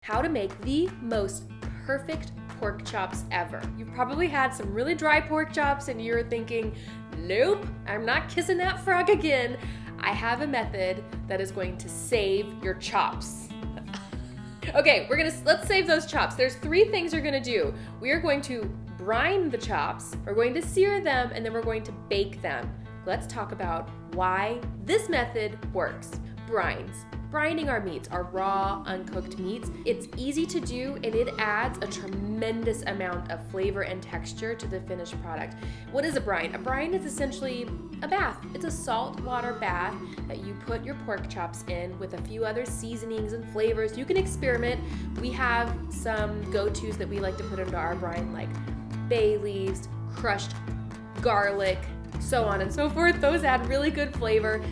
how to make the most perfect pork chops ever. You've probably had some really dry pork chops and you're thinking, nope, I'm not kissing that frog again. I have a method that is going to save your chops. Okay, let's save those chops. There's 3 things you're gonna do. We are going to brine the chops, we're going to sear them, and then we're going to bake them. Let's talk about why this method works. Brines. Brining our meats, our raw, uncooked meats. It's easy to do and it adds a tremendous amount of flavor and texture to the finished product. What is a brine? A brine is essentially a bath. It's a salt water bath that you put your pork chops in with a few other seasonings and flavors. You can experiment. We have some go-tos that we like to put into our brine, like bay leaves, crushed garlic, so on and so forth. Those add really good flavor.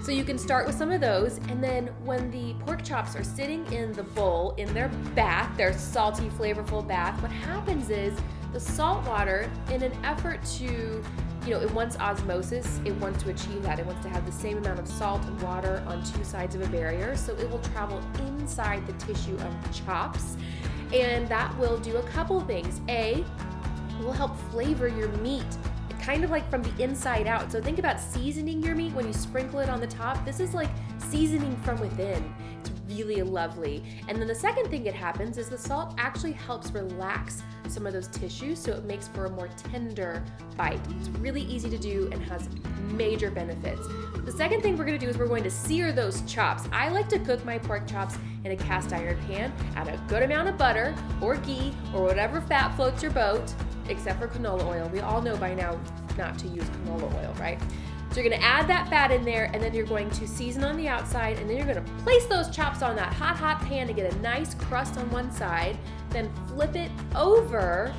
So you can start with some of those, and then when the pork chops are sitting in the bowl, in their bath, their salty, flavorful bath, what happens is the salt water, in an effort to, it wants osmosis, it wants to achieve that. It wants to have the same amount of salt and water on 2 sides of a barrier, so it will travel inside the tissue of the chops, and that will do a couple things. A, it will help flavor your meat, kind of like from the inside out. So think about seasoning your meat when you sprinkle it on the top. This is like seasoning from within. It's really lovely. And then the second thing that happens is the salt actually helps relax some of those tissues, so it makes for a more tender bite. It's really easy to do and has major benefits. The second thing we're gonna do is we're going to sear those chops. I like to cook my pork chops in a cast iron pan, add a good amount of butter or ghee or whatever fat floats your boat, except for canola oil. We all know by now not to use canola oil, right? So you're gonna add that fat in there, and then you're going to season on the outside, and then you're gonna place those chops on that hot pan to get a nice crust on one side, then flip it over,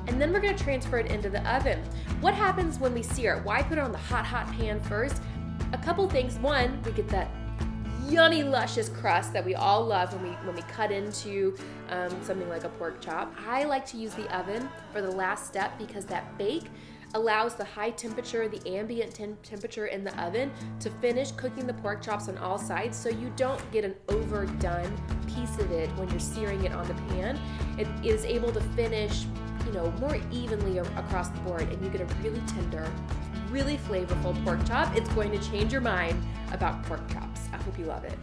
and then we're gonna transfer it into the oven. What happens when we sear it? Why put it on the hot pan first? A couple things. One, we get that yummy, luscious crust that we all love when we cut into something like a pork chop. I like to use the oven for the last step because that bake allows the high temperature, the ambient temperature in the oven to finish cooking the pork chops on all sides, so you don't get an overdone piece of it when you're searing it on the pan. It is able to finish, more evenly across the board, and you get a really tender, really flavorful pork chop. It's going to change your mind about pork chops. I hope you love it.